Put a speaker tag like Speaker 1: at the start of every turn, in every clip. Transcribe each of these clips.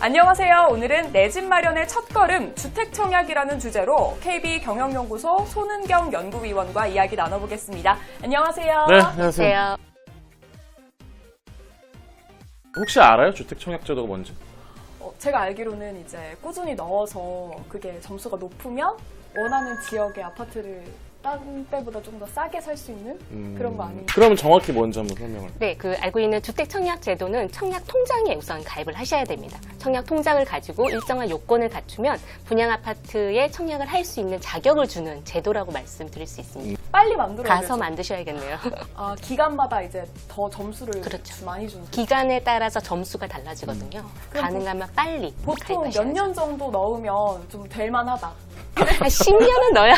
Speaker 1: 안녕하세요. 오늘은 내 집 마련의 첫걸음 주택청약이라는 주제로 KB경영연구소 손은경 연구위원과 이야기 나눠보겠습니다. 안녕하세요.
Speaker 2: 네, 안녕하세요. 혹시 알아요? 주택청약제도가 뭔지?
Speaker 1: 제가 알기로는 이제 꾸준히 넣어서 그게 점수가 높으면 원하는 지역의 아파트를 딴 때보다 좀 더 싸게 살 수 있는 그런 거 아닌가요?
Speaker 2: 그러면 정확히 뭔지 한번 설명을.
Speaker 3: 네, 알고 있는 주택청약제도는 청약통장에 우선 가입을 하셔야 됩니다. 청약통장을 가지고 일정한 요건을 갖추면 분양아파트에 청약을 할 수 있는 자격을 주는 제도라고 말씀드릴 수 있습니다.
Speaker 1: 빨리 만들어야
Speaker 3: 가서
Speaker 1: 되죠?
Speaker 3: 만드셔야겠네요.
Speaker 1: 기간마다 이제 더 점수를
Speaker 3: 그렇죠.
Speaker 1: 많이 주는.
Speaker 3: 기간에 따라서 점수가 달라지거든요. 가능하면 빨리
Speaker 1: 보통
Speaker 3: 가입하셔야죠.
Speaker 1: 몇 년 정도 넣으면 좀 될만하다.
Speaker 3: 한 10년은 넣어야.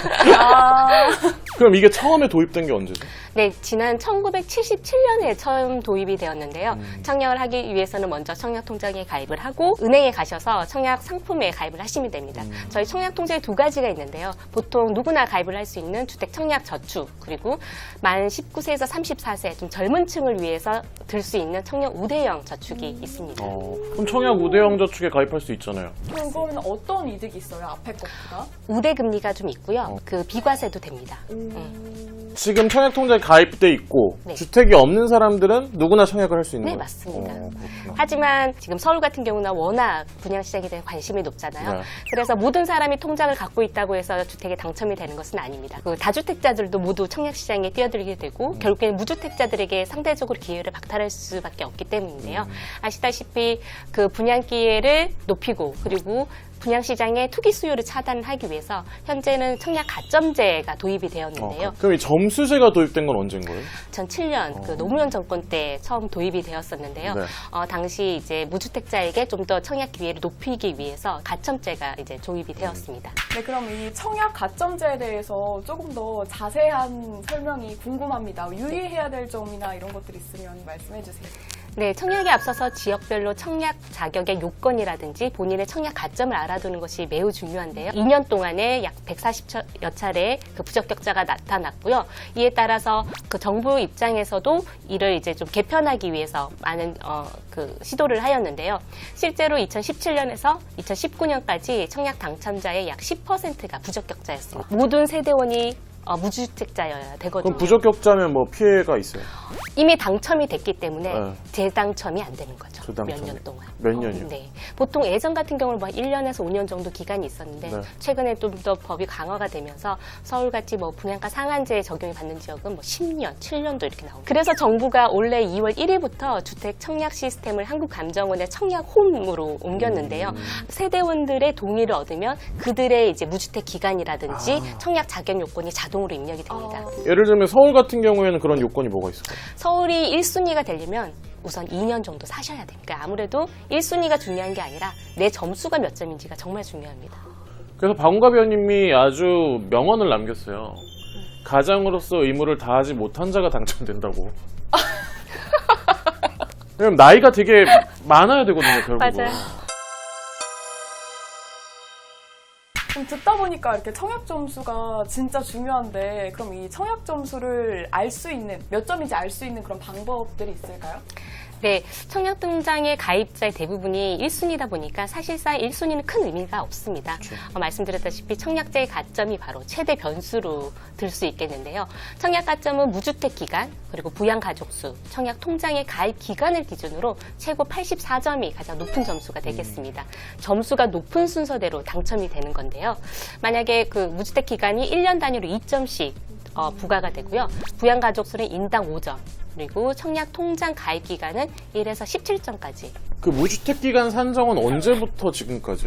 Speaker 2: 그럼 이게 처음에 도입된 게 언제죠?
Speaker 3: 네, 지난 1977년에 처음 도입이 되었는데요. 청약을 하기 위해서는 먼저 청약통장에 가입을 하고 은행에 가셔서 청약 상품에 가입을 하시면 됩니다. 저희 청약통장에 두 가지가 있는데요. 보통 누구나 가입을 할 수 있는 주택청약저축, 그리고 만 19세에서 34세 좀 젊은 층을 위해서 들 수 있는 청약 우대형 저축이 있습니다.
Speaker 2: 그럼 청약 우대형 저축에 가입할 수 있잖아요.
Speaker 1: 그럼 그거는 어떤 이득이 있어요? 앞에 것보다?
Speaker 3: 우대금리가 좀 있고요. 비과세도 됩니다.
Speaker 2: 지금 청약통장에 가입돼 있고
Speaker 3: 네.
Speaker 2: 주택이 없는 사람들은 누구나 청약을 할 수 있는
Speaker 3: 네,
Speaker 2: 거예요?
Speaker 3: 맞습니다.
Speaker 2: 그렇구나.
Speaker 3: 하지만 지금 서울 같은 경우는 워낙 분양시장에 대한 관심이 높잖아요.
Speaker 2: 네.
Speaker 3: 그래서 모든 사람이 통장을 갖고 있다고 해서 주택에 당첨이 되는 것은 아닙니다. 다주택자들도 모두 청약시장에 뛰어들게 되고 결국에는 무주택자들에게 상대적으로 기회를 박탈할 수밖에 없기 때문인데요. 아시다시피 그 분양 기회를 높이고 그리고 분양시장의 투기 수요를 차단하기 위해서 현재는 청약 가점제가 도입이 되었는데요.
Speaker 2: 그럼 이 점수제가 도입된 건 언제인 거예요?
Speaker 3: 2007년 그 노무현 정권 때 처음 도입이 되었었는데요.
Speaker 2: 네.
Speaker 3: 당시 이제 무주택자에게 좀 더 청약 기회를 높이기 위해서 가점제가 이제 도입이 되었습니다.
Speaker 1: 네, 그럼 이 청약 가점제에 대해서 조금 더 자세한 설명이 궁금합니다. 유의해야 될 점이나 이런 것들 있으면 말씀해 주세요.
Speaker 3: 네, 청약에 앞서서 지역별로 청약 자격의 요건이라든지 본인의 청약 가점을 알아두는 것이 매우 중요한데요. 2년 동안에 약 140여 차례 그 부적격자가 나타났고요. 이에 따라서 그 정부 입장에서도 이를 이제 좀 개편하기 위해서 많은 그 시도를 하였는데요. 실제로 2017년에서 2019년까지 청약 당첨자의 약 10%가 부적격자였습니다. 모든 세대원이 무주택자여야 되거든요.
Speaker 2: 그럼 부적격자면 뭐 피해가 있어요?
Speaker 3: 이미 당첨이 됐기 때문에
Speaker 2: 네.
Speaker 3: 재당첨이 안 되는 거죠.
Speaker 2: 재당첨이.
Speaker 3: 몇 년 동안.
Speaker 2: 몇 년이요?
Speaker 3: 네. 보통 예전 같은 경우는 뭐 1년에서 5년 정도 기간이 있었는데
Speaker 2: 네.
Speaker 3: 최근에 좀 더 법이 강화가 되면서 서울같이 뭐 분양가 상한제 적용이 받는 지역은 뭐 10년, 7년도 이렇게 나옵니다. 그래서 정부가 올해 2월 1일부터 주택 청약 시스템을 한국감정원의 청약홈으로 옮겼는데요. 세대원들의 동의를 얻으면 그들의 이제 무주택 기간이라든지 청약 자격 요건이 자동으로 입력이 됩니다.
Speaker 2: 예를 들면 서울 같은 경우에는 그런 요건이 뭐가 있을까요?
Speaker 3: 서울이 1순위가 되려면 우선 2년 정도 사셔야 됩니다. 아무래도 1순위가 중요한 게 아니라 내 점수가 몇 점인지가 정말 중요합니다.
Speaker 2: 그래서 박원갑 의원님이 아주 명언을 남겼어요. 가장으로서 의무를 다하지 못한 자가 당첨된다고. 왜냐면 나이가 되게 많아야 되거든요, 결국은.
Speaker 3: 맞아요.
Speaker 1: 좀 듣다 보니까 이렇게 청약 점수가 진짜 중요한데 그럼 이 청약 점수를 알 수 있는 몇 점인지 알 수 있는 그런 방법들이 있을까요?
Speaker 3: 네, 청약통장의 가입자의 대부분이 1순위다 보니까 사실상 1순위는 큰 의미가 없습니다. 말씀드렸다시피 청약제의 가점이 바로 최대 변수로 들 수 있겠는데요. 청약 가점은 무주택 기간, 그리고 부양 가족수, 청약 통장의 가입 기간을 기준으로 최고 84점이 가장 높은 점수가 되겠습니다. 점수가 높은 순서대로 당첨이 되는 건데요. 만약에 그 무주택 기간이 1년 단위로 2점씩 부과가 되고요. 부양 가족수는 인당 5점. 그리고 청약 통장 가입 기간은 1에서 17점까지.
Speaker 2: 그 무주택 기간 산정은 언제부터 지금까지?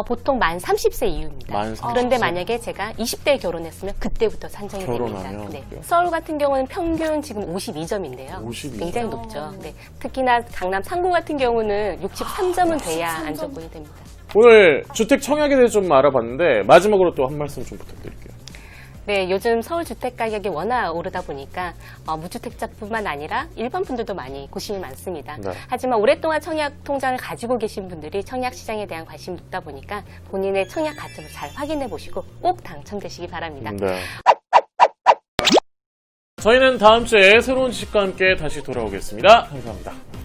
Speaker 3: 보통 만 30세 이후입니다.
Speaker 2: 만 30세?
Speaker 3: 그런데 만약에 제가 20대에 결혼했으면 그때부터 산정이
Speaker 2: 결혼하면?
Speaker 3: 됩니다. 네. 서울 같은 경우는 평균 지금 52점인데요.
Speaker 2: 52점?
Speaker 3: 굉장히 높죠. 네. 특히나 강남 상구 같은 경우는 63점은 돼야 안정권이 됩니다.
Speaker 2: 오늘 주택 청약에 대해서 좀 알아봤는데 마지막으로 또 한 말씀 좀 부탁드릴게요.
Speaker 3: 네, 요즘 서울 주택 가격이 워낙 오르다 보니까 무주택자뿐만 아니라 일반 분들도 많이 고심이 많습니다.
Speaker 2: 네.
Speaker 3: 하지만 오랫동안 청약 통장을 가지고 계신 분들이 청약 시장에 대한 관심이 높다 보니까 본인의 청약 가점을 잘 확인해 보시고 꼭 당첨되시기 바랍니다.
Speaker 2: 네. 저희는 다음 주에 새로운 지식과 함께 다시 돌아오겠습니다. 감사합니다.